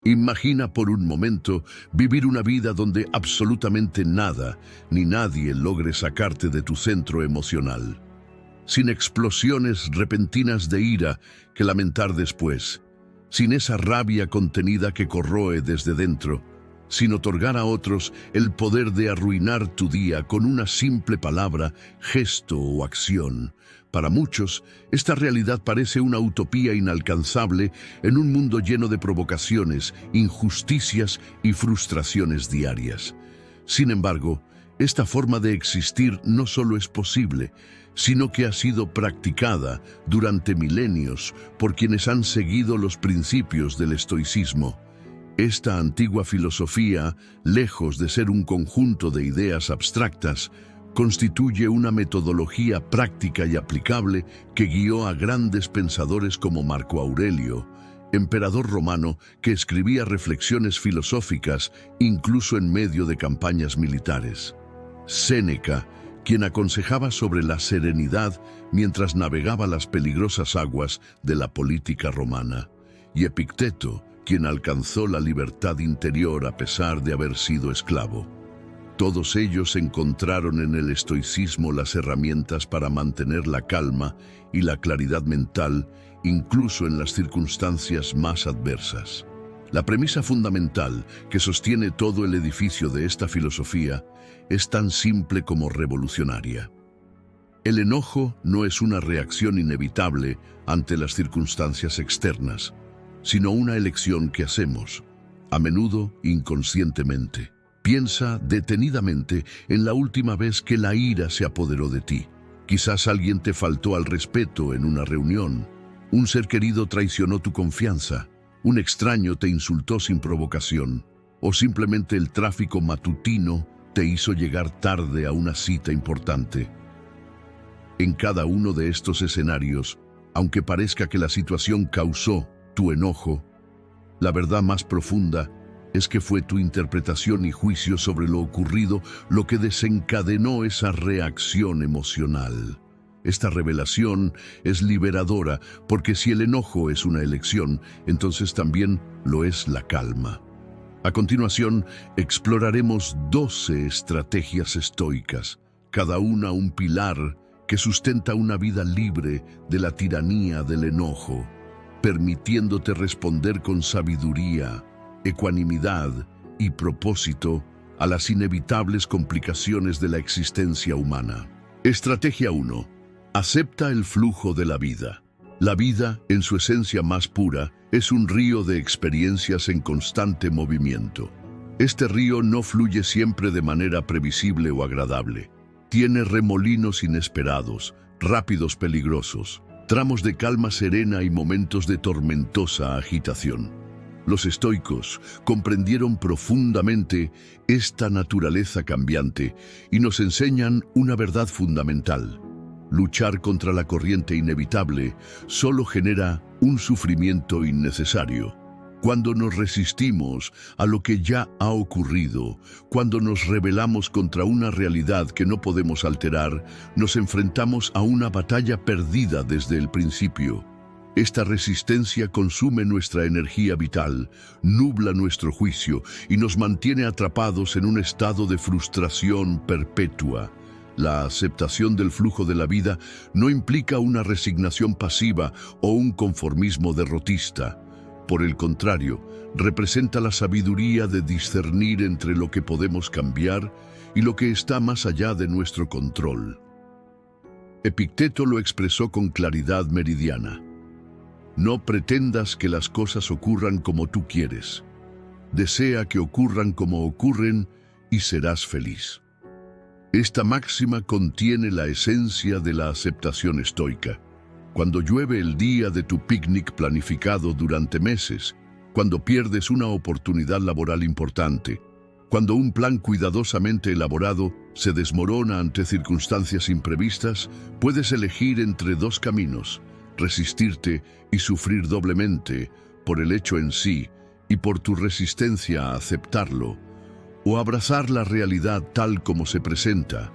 Imagina por un momento vivir una vida donde absolutamente nada ni nadie logre sacarte de tu centro emocional, sin explosiones repentinas de ira que lamentar después, sin esa rabia contenida que corroe desde dentro, sin otorgar a otros el poder de arruinar tu día con una simple palabra, gesto o acción. Para muchos, esta realidad parece una utopía inalcanzable en un mundo lleno de provocaciones, injusticias y frustraciones diarias. Sin embargo, esta forma de existir no solo es posible, sino que ha sido practicada durante milenios por quienes han seguido los principios del estoicismo. Esta antigua filosofía, lejos de ser un conjunto de ideas abstractas, constituye una metodología práctica y aplicable que guió a grandes pensadores como Marco Aurelio, emperador romano que escribía reflexiones filosóficas incluso en medio de campañas militares. Séneca, quien aconsejaba sobre la serenidad mientras navegaba las peligrosas aguas de la política romana, y Epicteto, quien alcanzó la libertad interior a pesar de haber sido esclavo. Todos ellos encontraron en el estoicismo las herramientas para mantener la calma y la claridad mental, incluso en las circunstancias más adversas. La premisa fundamental que sostiene todo el edificio de esta filosofía es tan simple como revolucionaria. El enojo no es una reacción inevitable ante las circunstancias externas, sino una elección que hacemos, a menudo inconscientemente. Piensa detenidamente en la última vez que la ira se apoderó de ti. Quizás alguien te faltó al respeto en una reunión, un ser querido traicionó tu confianza, un extraño te insultó sin provocación, o simplemente el tráfico matutino te hizo llegar tarde a una cita importante. En cada uno de estos escenarios, aunque parezca que la situación causó tu enojo, la verdad más profunda es que fue tu interpretación y juicio sobre lo ocurrido lo que desencadenó esa reacción emocional. Esta revelación es liberadora porque si el enojo es una elección, entonces también lo es la calma. A continuación, exploraremos 12 estrategias estoicas, cada una un pilar que sustenta una vida libre de la tiranía del enojo, permitiéndote responder con sabiduría, ecuanimidad y propósito a las inevitables complicaciones de la existencia humana. Estrategia 1. Acepta el flujo de la vida. La vida, en su esencia más pura, es un río de experiencias en constante movimiento. Este río no fluye siempre de manera previsible o agradable. Tiene remolinos inesperados, rápidos peligrosos, tramos de calma serena y momentos de tormentosa agitación. Los estoicos comprendieron profundamente esta naturaleza cambiante y nos enseñan una verdad fundamental. Luchar contra la corriente inevitable solo genera un sufrimiento innecesario. Cuando nos resistimos a lo que ya ha ocurrido, cuando nos rebelamos contra una realidad que no podemos alterar, nos enfrentamos a una batalla perdida desde el principio. Esta resistencia consume nuestra energía vital, nubla nuestro juicio y nos mantiene atrapados en un estado de frustración perpetua. La aceptación del flujo de la vida no implica una resignación pasiva o un conformismo derrotista. Por el contrario, representa la sabiduría de discernir entre lo que podemos cambiar y lo que está más allá de nuestro control. Epicteto lo expresó con claridad meridiana. No pretendas que las cosas ocurran como tú quieres. Desea que ocurran como ocurren y serás feliz. Esta máxima contiene la esencia de la aceptación estoica. Cuando llueve el día de tu picnic planificado durante meses, cuando pierdes una oportunidad laboral importante, cuando un plan cuidadosamente elaborado se desmorona ante circunstancias imprevistas, puedes elegir entre dos caminos: resistirte y sufrir doblemente por el hecho en sí y por tu resistencia a aceptarlo, o abrazar la realidad tal como se presenta,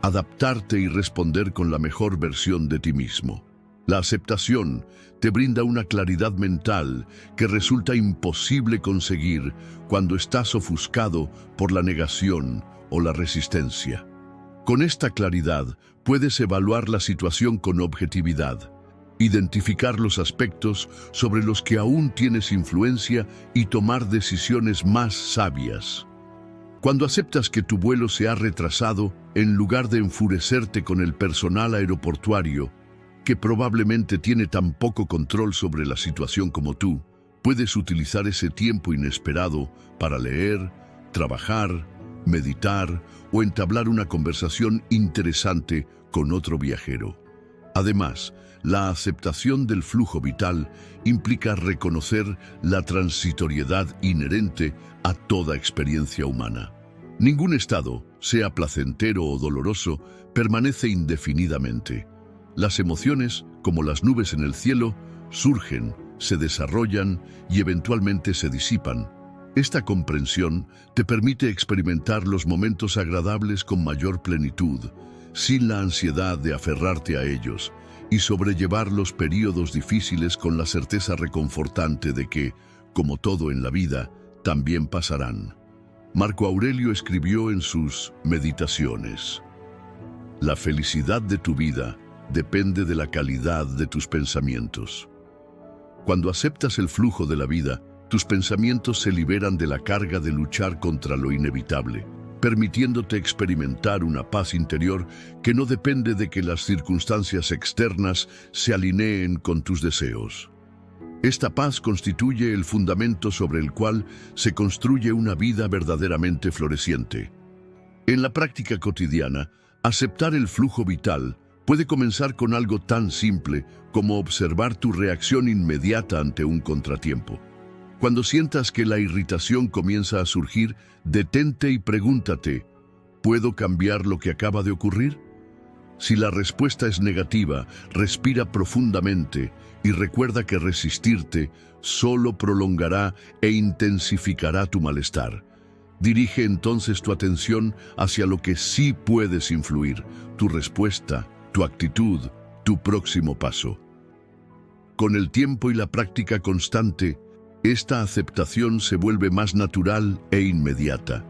adaptarte y responder con la mejor versión de ti mismo. La aceptación te brinda una claridad mental que resulta imposible conseguir cuando estás ofuscado por la negación o la resistencia. Con esta claridad puedes evaluar la situación con objetividad, identificar los aspectos sobre los que aún tienes influencia y tomar decisiones más sabias. Cuando aceptas que tu vuelo se ha retrasado, en lugar de enfurecerte con el personal aeroportuario, que probablemente tiene tan poco control sobre la situación como tú, puedes utilizar ese tiempo inesperado para leer, trabajar, meditar o entablar una conversación interesante con otro viajero. Además, la aceptación del flujo vital implica reconocer la transitoriedad inherente a toda experiencia humana. Ningún estado, sea placentero o doloroso, permanece indefinidamente. Las emociones, como las nubes en el cielo, surgen, se desarrollan y eventualmente se disipan. Esta comprensión te permite experimentar los momentos agradables con mayor plenitud, sin la ansiedad de aferrarte a ellos, y sobrellevar los períodos difíciles con la certeza reconfortante de que, como todo en la vida, también pasarán. Marco Aurelio escribió en sus Meditaciones: la felicidad de tu vida depende de la calidad de tus pensamientos. Cuando aceptas el flujo de la vida, tus pensamientos se liberan de la carga de luchar contra lo inevitable, permitiéndote experimentar una paz interior que no depende de que las circunstancias externas se alineen con tus deseos. Esta paz constituye el fundamento sobre el cual se construye una vida verdaderamente floreciente. En la práctica cotidiana, aceptar el flujo vital puede comenzar con algo tan simple como observar tu reacción inmediata ante un contratiempo. Cuando sientas que la irritación comienza a surgir, detente y pregúntate: ¿puedo cambiar lo que acaba de ocurrir? Si la respuesta es negativa, respira profundamente y recuerda que resistirte solo prolongará e intensificará tu malestar. Dirige entonces tu atención hacia lo que sí puedes influir, tu respuesta, tu actitud, tu próximo paso. Con el tiempo y la práctica constante, esta aceptación se vuelve más natural e inmediata.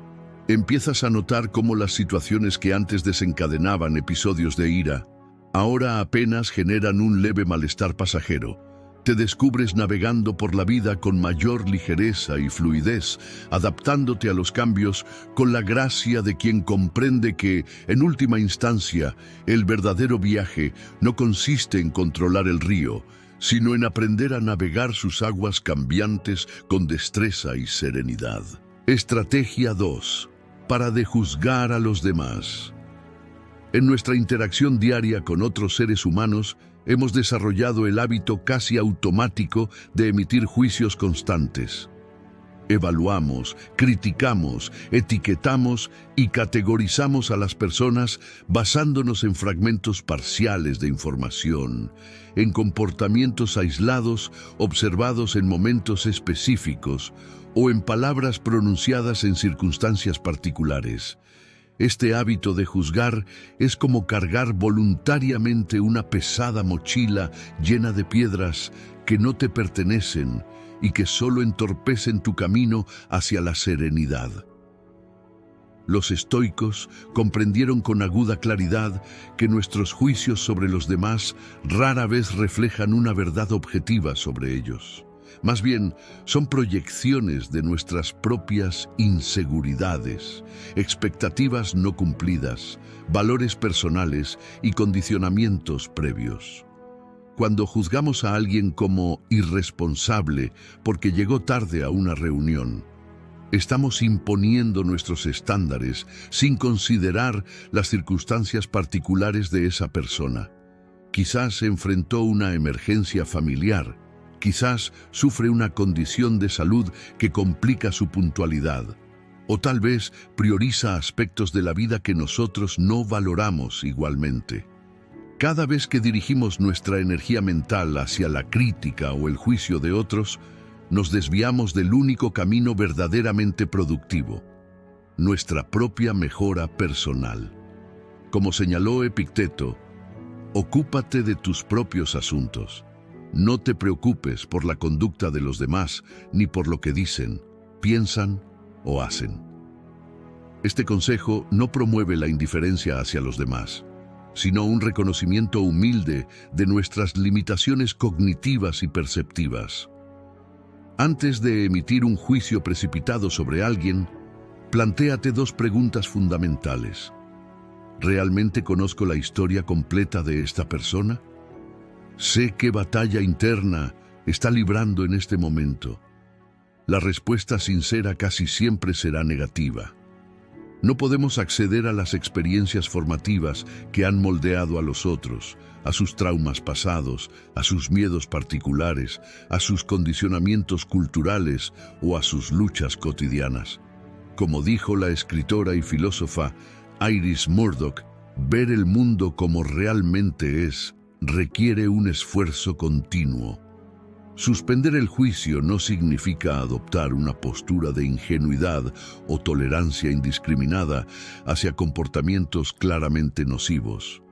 Empiezas a notar cómo las situaciones que antes desencadenaban episodios de ira, ahora apenas generan un leve malestar pasajero. Te descubres navegando por la vida con mayor ligereza y fluidez, adaptándote a los cambios con la gracia de quien comprende que, en última instancia, el verdadero viaje no consiste en controlar el río, sino en aprender a navegar sus aguas cambiantes con destreza y serenidad. Estrategia 2. Para dejuzgar a los demás. En nuestra interacción diaria con otros seres humanos, hemos desarrollado el hábito casi automático de emitir juicios constantes. Evaluamos, criticamos, etiquetamos y categorizamos a las personas basándonos en fragmentos parciales de información, en comportamientos aislados observados en momentos específicos o en palabras pronunciadas en circunstancias particulares. Este hábito de juzgar es como cargar voluntariamente una pesada mochila llena de piedras que no te pertenecen y que solo entorpecen tu camino hacia la serenidad. Los estoicos comprendieron con aguda claridad que nuestros juicios sobre los demás rara vez reflejan una verdad objetiva sobre ellos. Más bien, son proyecciones de nuestras propias inseguridades, expectativas no cumplidas, valores personales y condicionamientos previos. Cuando juzgamos a alguien como irresponsable porque llegó tarde a una reunión, estamos imponiendo nuestros estándares sin considerar las circunstancias particulares de esa persona. Quizás enfrentó una emergencia familiar, quizás sufre una condición de salud que complica su puntualidad, o tal vez prioriza aspectos de la vida que nosotros no valoramos igualmente. Cada vez que dirigimos nuestra energía mental hacia la crítica o el juicio de otros, nos desviamos del único camino verdaderamente productivo, nuestra propia mejora personal. Como señaló Epicteto, Ocúpate de tus propios asuntos. No te preocupes por la conducta de los demás ni por lo que dicen, piensan o hacen. Este consejo no promueve la indiferencia hacia los demás, sino un reconocimiento humilde de nuestras limitaciones cognitivas y perceptivas. Antes de emitir un juicio precipitado sobre alguien, plantéate dos preguntas fundamentales. ¿Realmente conozco la historia completa de esta persona? ¿Sé qué batalla interna está librando en este momento? La respuesta sincera casi siempre será negativa. No podemos acceder a las experiencias formativas que han moldeado a los otros, a sus traumas pasados, a sus miedos particulares, a sus condicionamientos culturales o a sus luchas cotidianas. Como dijo la escritora y filósofa Iris Murdoch, ver el mundo como realmente es requiere un esfuerzo continuo. Suspender el juicio no significa adoptar una postura de ingenuidad o tolerancia indiscriminada hacia comportamientos claramente nocivos.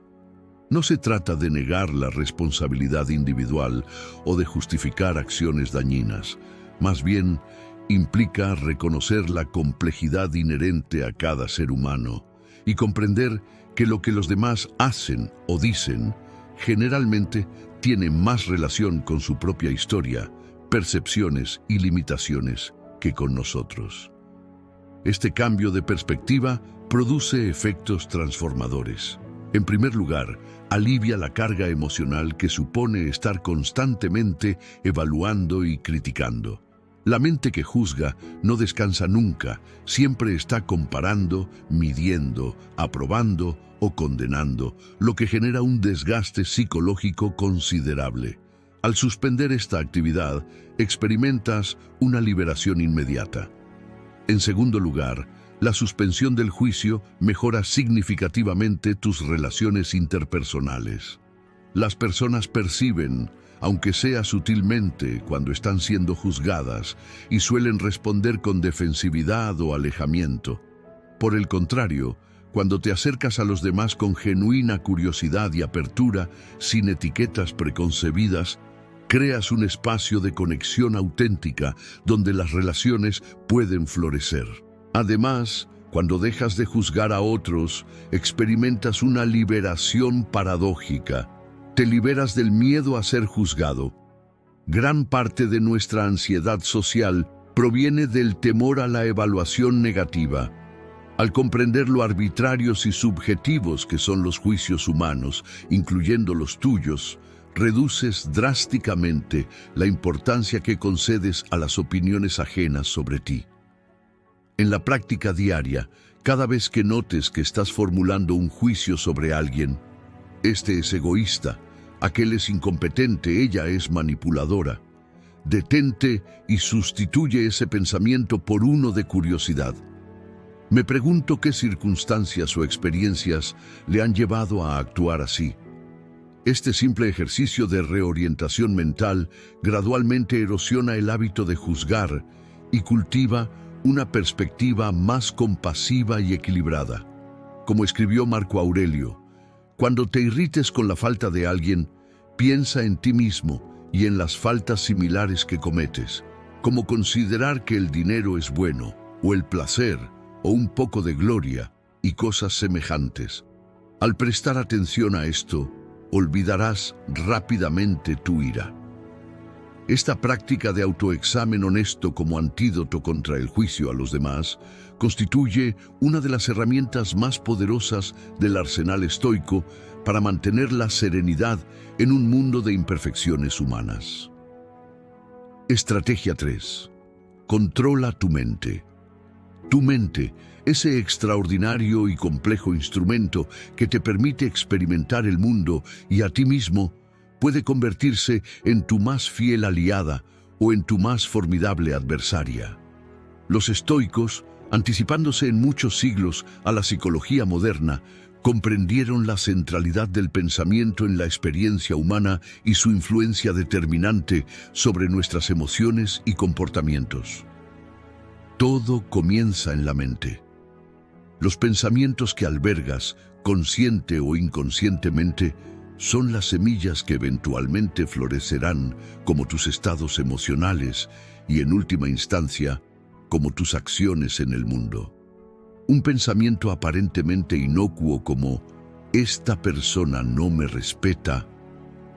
No se trata de negar la responsabilidad individual o de justificar acciones dañinas. Más bien, implica reconocer la complejidad inherente a cada ser humano y comprender que lo que los demás hacen o dicen generalmente tiene más relación con su propia historia, percepciones y limitaciones que con nosotros. Este cambio de perspectiva produce efectos transformadores. En primer lugar, alivia la carga emocional que supone estar constantemente evaluando y criticando. La mente que juzga no descansa nunca, siempre está comparando, midiendo, aprobando o condenando, lo que genera un desgaste psicológico considerable. Al suspender esta actividad, experimentas una liberación inmediata. En segundo lugar, la suspensión del juicio mejora significativamente tus relaciones interpersonales. Las personas perciben, aunque sea sutilmente, cuando están siendo juzgadas y suelen responder con defensividad o alejamiento. Por el contrario, cuando te acercas a los demás con genuina curiosidad y apertura, sin etiquetas preconcebidas, creas un espacio de conexión auténtica donde las relaciones pueden florecer. Además, cuando dejas de juzgar a otros, experimentas una liberación paradójica. Te liberas del miedo a ser juzgado. Gran parte de nuestra ansiedad social proviene del temor a la evaluación negativa. Al comprender lo arbitrarios y subjetivos que son los juicios humanos, incluyendo los tuyos, reduces drásticamente la importancia que concedes a las opiniones ajenas sobre ti. En la práctica diaria, cada vez que notes que estás formulando un juicio sobre alguien, este es egoísta, aquel es incompetente, ella es manipuladora. Detente y sustituye ese pensamiento por uno de curiosidad. Me pregunto qué circunstancias o experiencias le han llevado a actuar así. Este simple ejercicio de reorientación mental gradualmente erosiona el hábito de juzgar y cultiva una perspectiva más compasiva y equilibrada. Como escribió Marco Aurelio, cuando te irrites con la falta de alguien, piensa en ti mismo y en las faltas similares que cometes, como considerar que el dinero es bueno, o el placer, o un poco de gloria, y cosas semejantes. Al prestar atención a esto, olvidarás rápidamente tu ira. Esta práctica de autoexamen honesto como antídoto contra el juicio a los demás constituye una de las herramientas más poderosas del arsenal estoico para mantener la serenidad en un mundo de imperfecciones humanas. Estrategia 3. Controla tu mente. Tu mente, ese extraordinario y complejo instrumento que te permite experimentar el mundo y a ti mismo, puede convertirse en tu más fiel aliada o en tu más formidable adversaria. Los estoicos, anticipándose en muchos siglos a la psicología moderna, comprendieron la centralidad del pensamiento en la experiencia humana y su influencia determinante sobre nuestras emociones y comportamientos. Todo comienza en la mente. Los pensamientos que albergas, consciente o inconscientemente, son las semillas que eventualmente florecerán como tus estados emocionales y, en última instancia, como tus acciones en el mundo. Un pensamiento aparentemente inocuo como «esta persona no me respeta»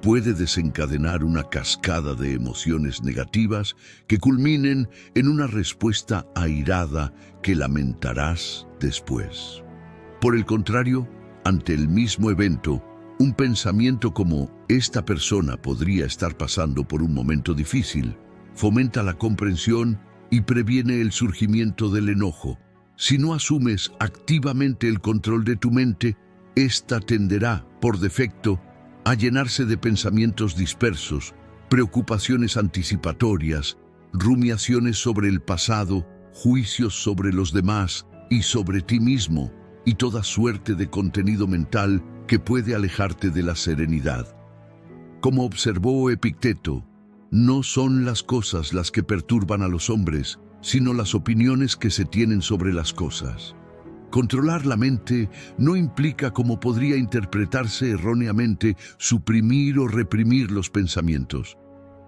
puede desencadenar una cascada de emociones negativas que culminen en una respuesta airada que lamentarás después. Por el contrario, ante el mismo evento, un pensamiento como «esta persona podría estar pasando por un momento difícil» fomenta la comprensión y previene el surgimiento del enojo. Si no asumes activamente el control de tu mente, ésta tenderá, por defecto, a llenarse de pensamientos dispersos, preocupaciones anticipatorias, rumiaciones sobre el pasado, juicios sobre los demás y sobre ti mismo, y toda suerte de contenido mental que puede alejarte de la serenidad. Como observó Epicteto, no son las cosas las que perturban a los hombres, sino las opiniones que se tienen sobre las cosas. Controlar la mente no implica, como podría interpretarse erróneamente, suprimir o reprimir los pensamientos.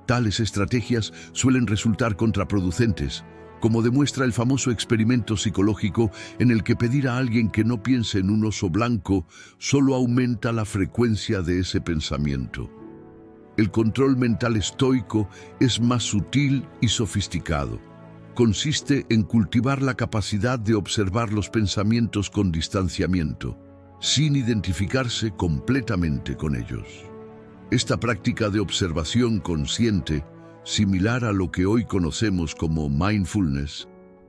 Tales estrategias suelen resultar contraproducentes, como demuestra el famoso experimento psicológico en el que pedir a alguien que no piense en un oso blanco solo aumenta la frecuencia de ese pensamiento. El control mental estoico es más sutil y sofisticado. Consiste en cultivar la capacidad de observar los pensamientos con distanciamiento, sin identificarse completamente con ellos. Esta práctica de observación consciente, similar a lo que hoy conocemos como mindfulness,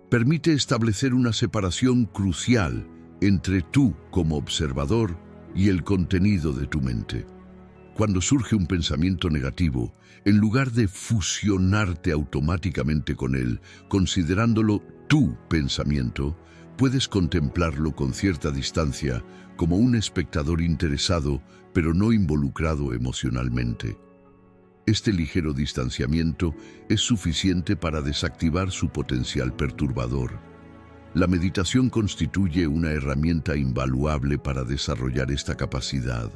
permite establecer una separación crucial entre tú como observador y el contenido de tu mente. Cuando surge un pensamiento negativo, en lugar de fusionarte automáticamente con él, considerándolo tu pensamiento, puedes contemplarlo con cierta distancia como un espectador interesado, pero no involucrado emocionalmente. Este ligero distanciamiento es suficiente para desactivar su potencial perturbador. La meditación constituye una herramienta invaluable para desarrollar esta capacidad.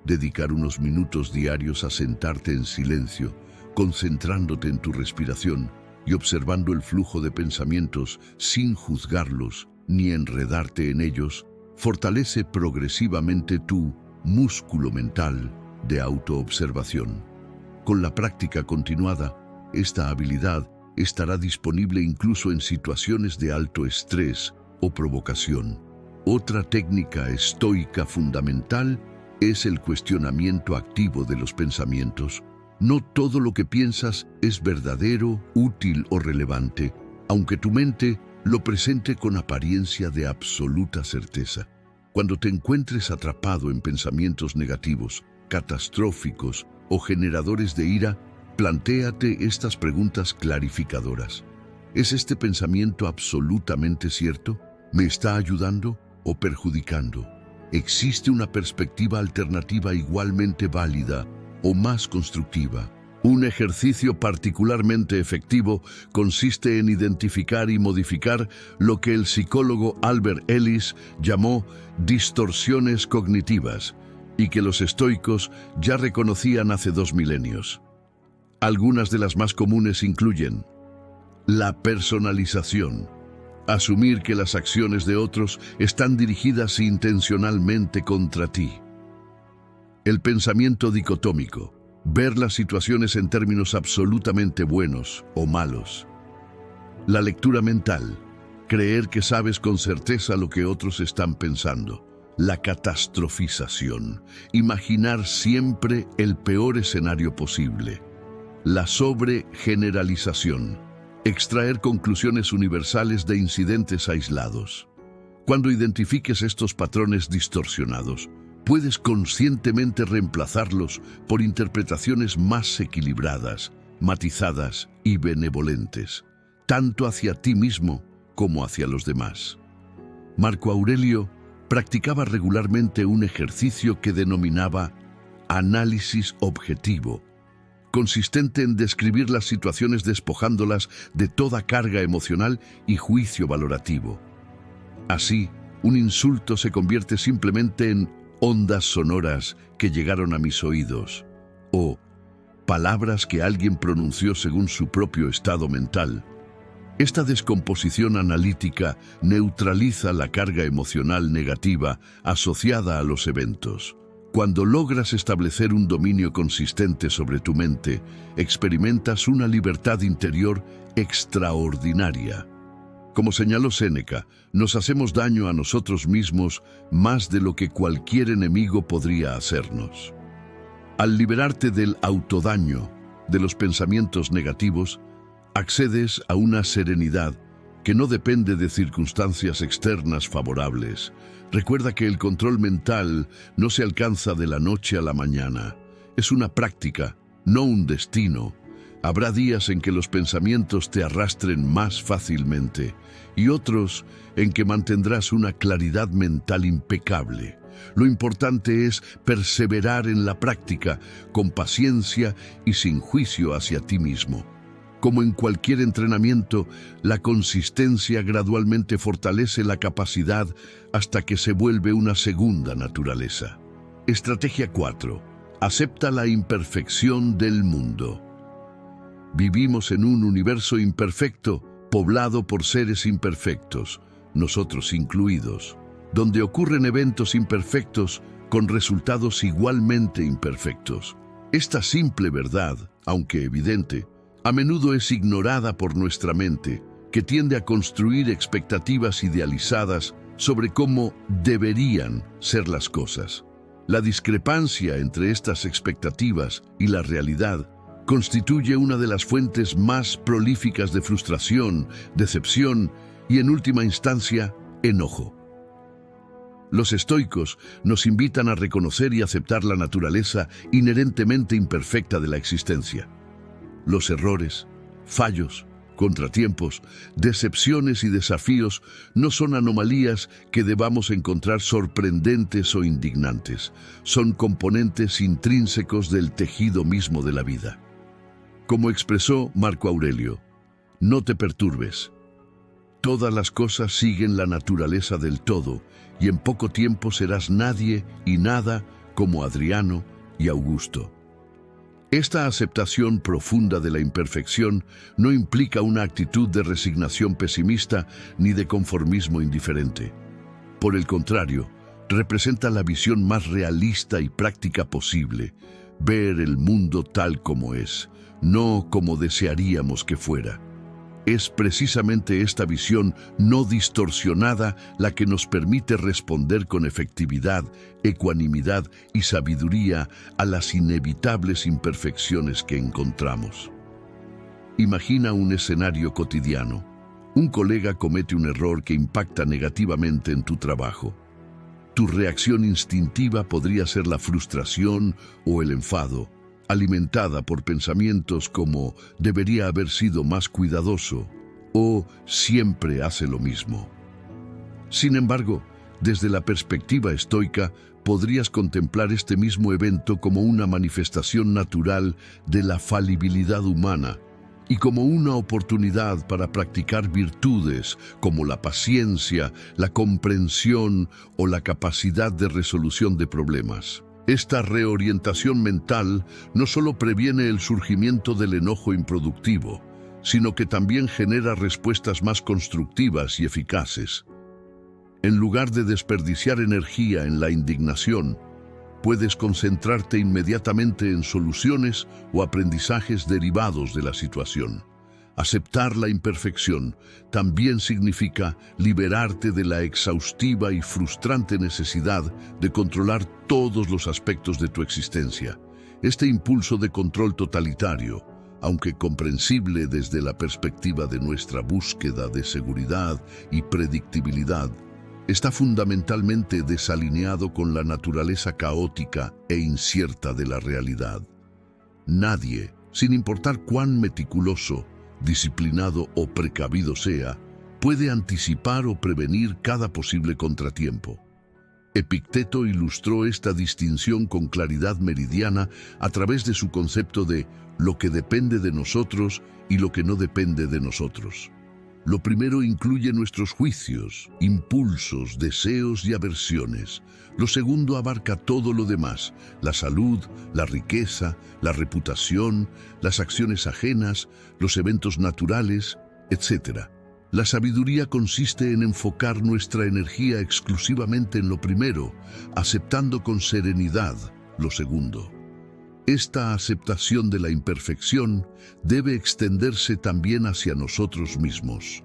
Dedicar unos minutos diarios a sentarte en silencio, concentrándote en tu respiración y observando el flujo de pensamientos sin juzgarlos ni enredarte en ellos, fortalece progresivamente tu músculo mental de autoobservación. Con la práctica continuada, esta habilidad estará disponible incluso en situaciones de alto estrés o provocación. Otra técnica estoica fundamental es el cuestionamiento activo de los pensamientos. No todo lo que piensas es verdadero, útil o relevante, aunque tu mente lo presente con apariencia de absoluta certeza. Cuando te encuentres atrapado en pensamientos negativos, catastróficos o generadores de ira, plantéate estas preguntas clarificadoras. ¿Es este pensamiento absolutamente cierto? ¿Me está ayudando o perjudicando? ¿Existe una perspectiva alternativa igualmente válida o más constructiva? Un ejercicio particularmente efectivo consiste en identificar y modificar lo que el psicólogo Albert Ellis llamó distorsiones cognitivas y que los estoicos ya reconocían hace 2 milenios. Algunas de las más comunes incluyen la personalización. Asumir que las acciones de otros están dirigidas intencionalmente contra ti. El pensamiento dicotómico. Ver las situaciones en términos absolutamente buenos o malos. La lectura mental. Creer que sabes con certeza lo que otros están pensando. La catastrofización. Imaginar siempre el peor escenario posible. La sobregeneralización. Extraer conclusiones universales de incidentes aislados. Cuando identifiques estos patrones distorsionados, puedes conscientemente reemplazarlos por interpretaciones más equilibradas, matizadas y benevolentes, tanto hacia ti mismo como hacia los demás. Marco Aurelio practicaba regularmente un ejercicio que denominaba análisis objetivo, consistente en describir las situaciones despojándolas de toda carga emocional y juicio valorativo. Así, un insulto se convierte simplemente en ondas sonoras que llegaron a mis oídos, o palabras que alguien pronunció según su propio estado mental. Esta descomposición analítica neutraliza la carga emocional negativa asociada a los eventos. Cuando logras establecer un dominio consistente sobre tu mente, experimentas una libertad interior extraordinaria. Como señaló Séneca, nos hacemos daño a nosotros mismos más de lo que cualquier enemigo podría hacernos. Al liberarte del autodaño, de los pensamientos negativos, accedes a una serenidad que no depende de circunstancias externas favorables. Recuerda que el control mental no se alcanza de la noche a la mañana. Es una práctica, no un destino. Habrá días en que los pensamientos te arrastren más fácilmente y otros en que mantendrás una claridad mental impecable. Lo importante es perseverar en la práctica, con paciencia y sin juicio hacia ti mismo. Como en cualquier entrenamiento, la consistencia gradualmente fortalece la capacidad hasta que se vuelve una segunda naturaleza. Estrategia 4. Acepta la imperfección del mundo. Vivimos en un universo imperfecto, poblado por seres imperfectos, nosotros incluidos, donde ocurren eventos imperfectos con resultados igualmente imperfectos. Esta simple verdad, aunque evidente, a menudo es ignorada por nuestra mente, que tiende a construir expectativas idealizadas sobre cómo deberían ser las cosas. La discrepancia entre estas expectativas y la realidad constituye una de las fuentes más prolíficas de frustración, decepción y, en última instancia, enojo. Los estoicos nos invitan a reconocer y aceptar la naturaleza inherentemente imperfecta de la existencia. Los errores, fallos, contratiempos, decepciones y desafíos no son anomalías que debamos encontrar sorprendentes o indignantes. Son componentes intrínsecos del tejido mismo de la vida. Como expresó Marco Aurelio, no te perturbes. Todas las cosas siguen la naturaleza del todo y en poco tiempo serás nadie y nada como Adriano y Augusto. Esta aceptación profunda de la imperfección no implica una actitud de resignación pesimista ni de conformismo indiferente. Por el contrario, representa la visión más realista y práctica posible, ver el mundo tal como es, no como desearíamos que fuera. Es precisamente esta visión no distorsionada la que nos permite responder con efectividad, ecuanimidad y sabiduría a las inevitables imperfecciones que encontramos. Imagina un escenario cotidiano. Un colega comete un error que impacta negativamente en tu trabajo. Tu reacción instintiva podría ser la frustración o el enfado, alimentada por pensamientos como «debería haber sido más cuidadoso» o «siempre hace lo mismo». Sin embargo, desde la perspectiva estoica, podrías contemplar este mismo evento como una manifestación natural de la falibilidad humana y como una oportunidad para practicar virtudes como la paciencia, la comprensión o la capacidad de resolución de problemas. Esta reorientación mental no solo previene el surgimiento del enojo improductivo, sino que también genera respuestas más constructivas y eficaces. En lugar de desperdiciar energía en la indignación, puedes concentrarte inmediatamente en soluciones o aprendizajes derivados de la situación. Aceptar la imperfección también significa liberarte de la exhaustiva y frustrante necesidad de controlar todos los aspectos de tu existencia. Este impulso de control totalitario, aunque comprensible desde la perspectiva de nuestra búsqueda de seguridad y predictibilidad, está fundamentalmente desalineado con la naturaleza caótica e incierta de la realidad. Nadie, sin importar cuán meticuloso, disciplinado o precavido sea, puede anticipar o prevenir cada posible contratiempo. Epicteto ilustró esta distinción con claridad meridiana a través de su concepto de lo que depende de nosotros y lo que no depende de nosotros. Lo primero incluye nuestros juicios, impulsos, deseos y aversiones. Lo segundo abarca todo lo demás: la salud, la riqueza, la reputación, las acciones ajenas, los eventos naturales, etc. La sabiduría consiste en enfocar nuestra energía exclusivamente en lo primero, aceptando con serenidad lo segundo. Esta aceptación de la imperfección debe extenderse también hacia nosotros mismos.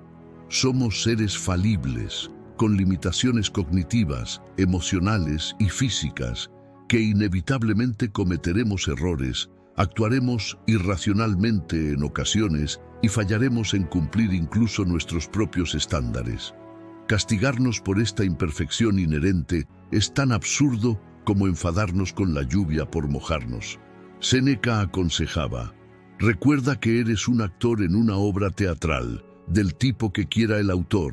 Somos seres falibles, con limitaciones cognitivas, emocionales y físicas, que inevitablemente cometeremos errores, actuaremos irracionalmente en ocasiones y fallaremos en cumplir incluso nuestros propios estándares. Castigarnos por esta imperfección inherente es tan absurdo como enfadarnos con la lluvia por mojarnos. Séneca aconsejaba: recuerda que eres un actor en una obra teatral, del tipo que quiera el autor,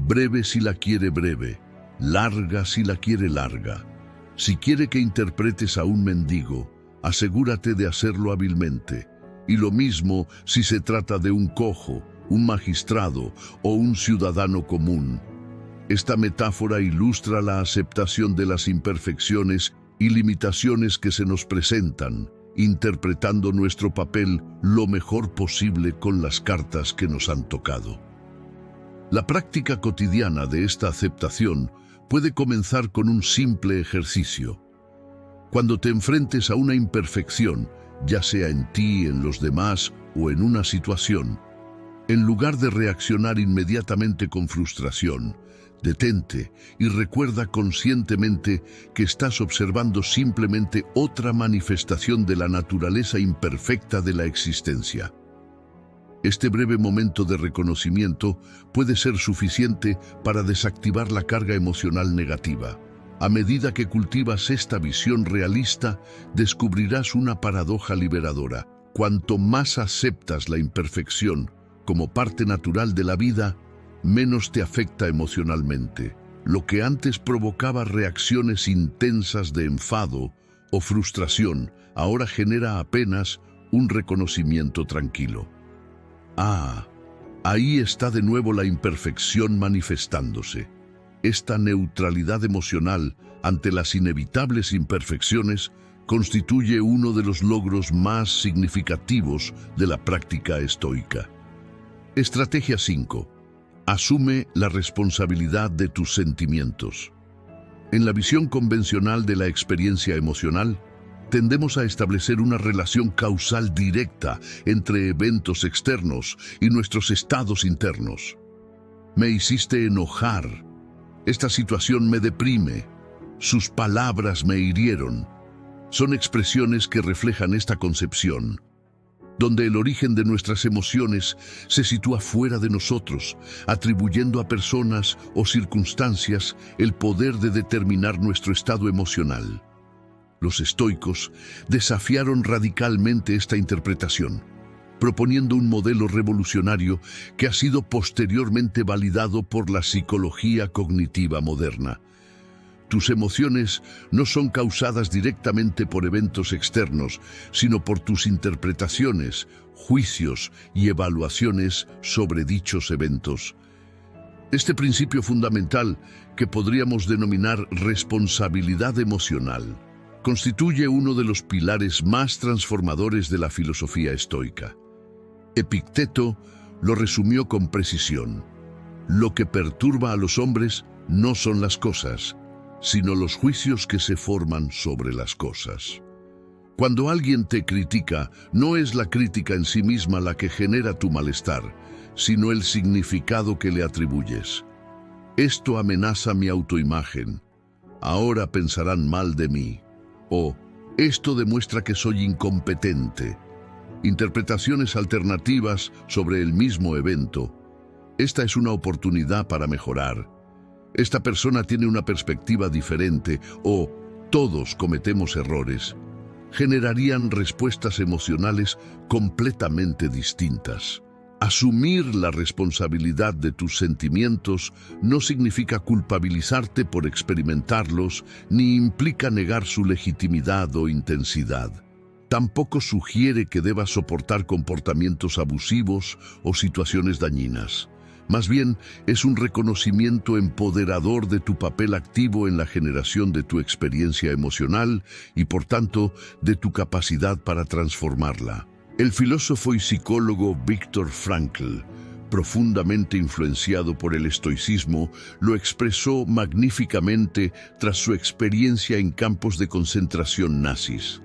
breve si la quiere breve, larga si la quiere larga. Si quiere que interpretes a un mendigo, asegúrate de hacerlo hábilmente, y lo mismo si se trata de un cojo, un magistrado o un ciudadano común. Esta metáfora ilustra la aceptación de las imperfecciones y limitaciones que se nos presentan, interpretando nuestro papel lo mejor posible con las cartas que nos han tocado. La práctica cotidiana de esta aceptación puede comenzar con un simple ejercicio. Cuando te enfrentes a una imperfección, ya sea en ti, en los demás o en una situación, en lugar de reaccionar inmediatamente con frustración, detente y recuerda conscientemente que estás observando simplemente otra manifestación de la naturaleza imperfecta de la existencia. Este breve momento de reconocimiento puede ser suficiente para desactivar la carga emocional negativa. A medida que cultivas esta visión realista, descubrirás una paradoja liberadora. Cuanto más aceptas la imperfección como parte natural de la vida, menos te afecta emocionalmente. Lo que antes provocaba reacciones intensas de enfado o frustración, ahora genera apenas un reconocimiento tranquilo. Ahí está de nuevo la imperfección manifestándose. Esta neutralidad emocional ante las inevitables imperfecciones constituye uno de los logros más significativos de la práctica estoica. Estrategia 5. Asume la responsabilidad de tus sentimientos. En la visión convencional de la experiencia emocional, tendemos a establecer una relación causal directa entre eventos externos y nuestros estados internos. Me hiciste enojar. Esta situación me deprime. Sus palabras me hirieron. Son expresiones que reflejan esta concepción, donde el origen de nuestras emociones se sitúa fuera de nosotros, atribuyendo a personas o circunstancias el poder de determinar nuestro estado emocional. Los estoicos desafiaron radicalmente esta interpretación, proponiendo un modelo revolucionario que ha sido posteriormente validado por la psicología cognitiva moderna. Tus emociones no son causadas directamente por eventos externos, sino por tus interpretaciones, juicios y evaluaciones sobre dichos eventos. Este principio fundamental, que podríamos denominar responsabilidad emocional, constituye uno de los pilares más transformadores de la filosofía estoica. Epicteto lo resumió con precisión: lo que perturba a los hombres no son las cosas, sino los juicios que se forman sobre las cosas. Cuando alguien te critica, no es la crítica en sí misma la que genera tu malestar, sino el significado que le atribuyes. Esto amenaza mi autoimagen. Ahora pensarán mal de mí. O esto demuestra que soy incompetente. Interpretaciones alternativas sobre el mismo evento. Esta es una oportunidad para mejorar. Esta persona tiene una perspectiva diferente, o todos cometemos errores. Generarían respuestas emocionales completamente distintas. Asumir la responsabilidad de tus sentimientos no significa culpabilizarte por experimentarlos, ni implica negar su legitimidad o intensidad. Tampoco sugiere que debas soportar comportamientos abusivos o situaciones dañinas. Más bien, es un reconocimiento empoderador de tu papel activo en la generación de tu experiencia emocional y, por tanto, de tu capacidad para transformarla. El filósofo y psicólogo Viktor Frankl, profundamente influenciado por el estoicismo, lo expresó magníficamente tras su experiencia en campos de concentración nazis.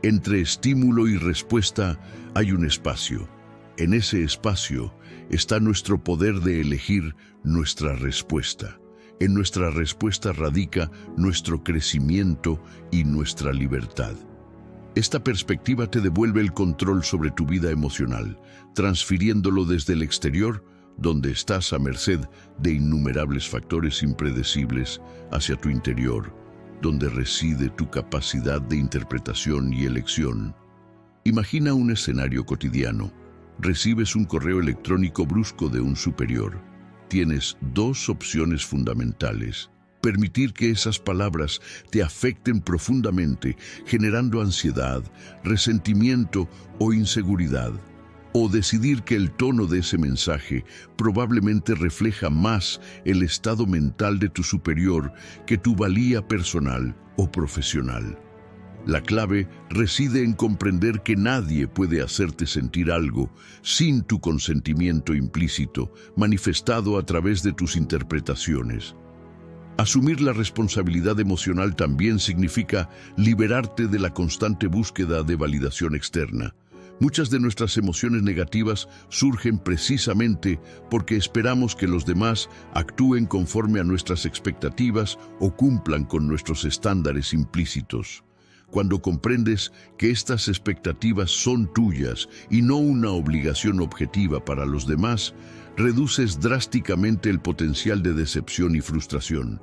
Entre estímulo y respuesta hay un espacio. En ese espacio está nuestro poder de elegir nuestra respuesta. En nuestra respuesta radica nuestro crecimiento y nuestra libertad. Esta perspectiva te devuelve el control sobre tu vida emocional, transfiriéndolo desde el exterior, donde estás a merced de innumerables factores impredecibles, hacia tu interior, donde reside tu capacidad de interpretación y elección. Imagina un escenario cotidiano. Recibes un correo electrónico brusco de un superior. Tienes dos opciones fundamentales: permitir que esas palabras te afecten profundamente, generando ansiedad, resentimiento o inseguridad, o decidir que el tono de ese mensaje probablemente refleja más el estado mental de tu superior que tu valía personal o profesional. La clave reside en comprender que nadie puede hacerte sentir algo sin tu consentimiento implícito, manifestado a través de tus interpretaciones. Asumir la responsabilidad emocional también significa liberarte de la constante búsqueda de validación externa. Muchas de nuestras emociones negativas surgen precisamente porque esperamos que los demás actúen conforme a nuestras expectativas o cumplan con nuestros estándares implícitos. Cuando comprendes que estas expectativas son tuyas y no una obligación objetiva para los demás, reduces drásticamente el potencial de decepción y frustración.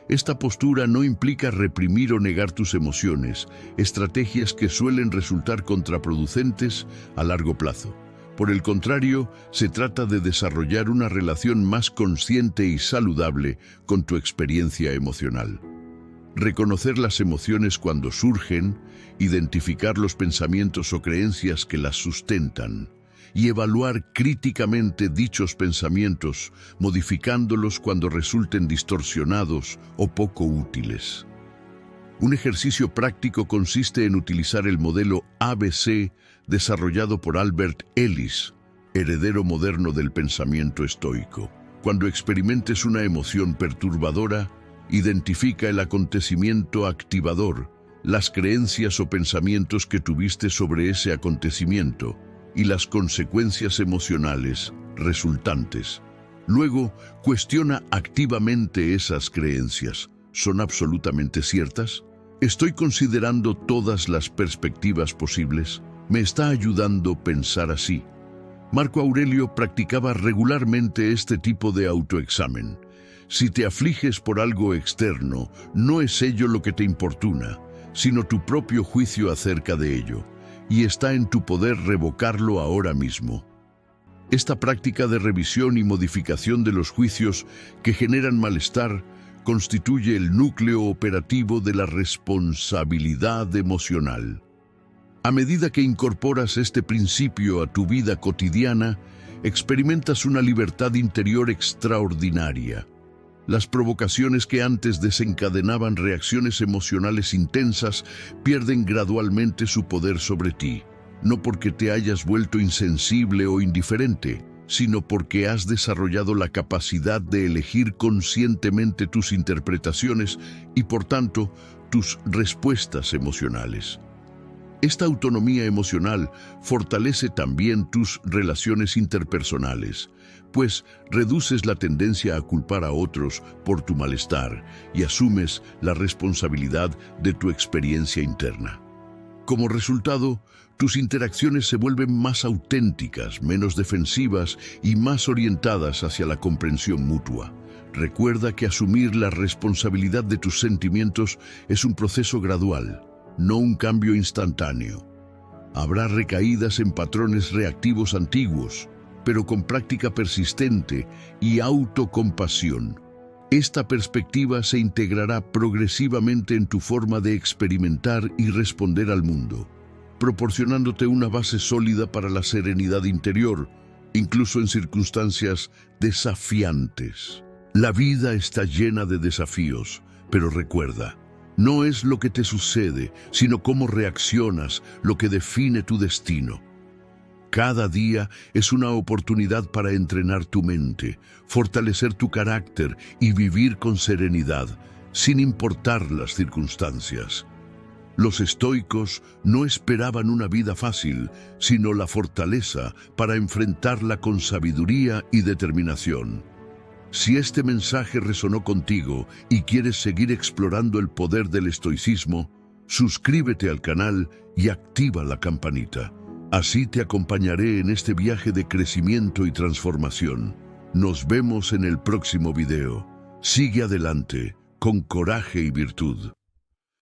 Esta postura no implica reprimir o negar tus emociones, estrategias que suelen resultar contraproducentes a largo plazo. Por el contrario, se trata de desarrollar una relación más consciente y saludable con tu experiencia emocional. Reconocer las emociones cuando surgen, identificar los pensamientos o creencias que las sustentan, y evaluar críticamente dichos pensamientos, modificándolos cuando resulten distorsionados o poco útiles. Un ejercicio práctico consiste en utilizar el modelo ABC desarrollado por Albert Ellis, heredero moderno del pensamiento estoico. Cuando experimentes una emoción perturbadora, identifica el acontecimiento activador, las creencias o pensamientos que tuviste sobre ese acontecimiento y las consecuencias emocionales resultantes. Luego, cuestiona activamente esas creencias. ¿Son absolutamente ciertas? ¿Estoy considerando todas las perspectivas posibles? ¿Me está ayudando a pensar así? Marco Aurelio practicaba regularmente este tipo de autoexamen. Si te afliges por algo externo, no es ello lo que te importuna, sino tu propio juicio acerca de ello, y está en tu poder revocarlo ahora mismo. Esta práctica de revisión y modificación de los juicios que generan malestar constituye el núcleo operativo de la responsabilidad emocional. A medida que incorporas este principio a tu vida cotidiana, experimentas una libertad interior extraordinaria. Las provocaciones que antes desencadenaban reacciones emocionales intensas pierden gradualmente su poder sobre ti, no porque te hayas vuelto insensible o indiferente, sino porque has desarrollado la capacidad de elegir conscientemente tus interpretaciones y, por tanto, tus respuestas emocionales. Esta autonomía emocional fortalece también tus relaciones interpersonales, pues reduces la tendencia a culpar a otros por tu malestar y asumes la responsabilidad de tu experiencia interna. Como resultado, tus interacciones se vuelven más auténticas, menos defensivas y más orientadas hacia la comprensión mutua. Recuerda que asumir la responsabilidad de tus sentimientos es un proceso gradual, no un cambio instantáneo. Habrá recaídas en patrones reactivos antiguos, pero con práctica persistente y autocompasión, esta perspectiva se integrará progresivamente en tu forma de experimentar y responder al mundo, proporcionándote una base sólida para la serenidad interior, incluso en circunstancias desafiantes. La vida está llena de desafíos, pero recuerda, no es lo que te sucede, sino cómo reaccionas lo que define tu destino. Cada día es una oportunidad para entrenar tu mente, fortalecer tu carácter y vivir con serenidad, sin importar las circunstancias. Los estoicos no esperaban una vida fácil, sino la fortaleza para enfrentarla con sabiduría y determinación. Si este mensaje resonó contigo y quieres seguir explorando el poder del estoicismo, suscríbete al canal y activa la campanita. Así te acompañaré en este viaje de crecimiento y transformación. Nos vemos en el próximo video. Sigue adelante, con coraje y virtud.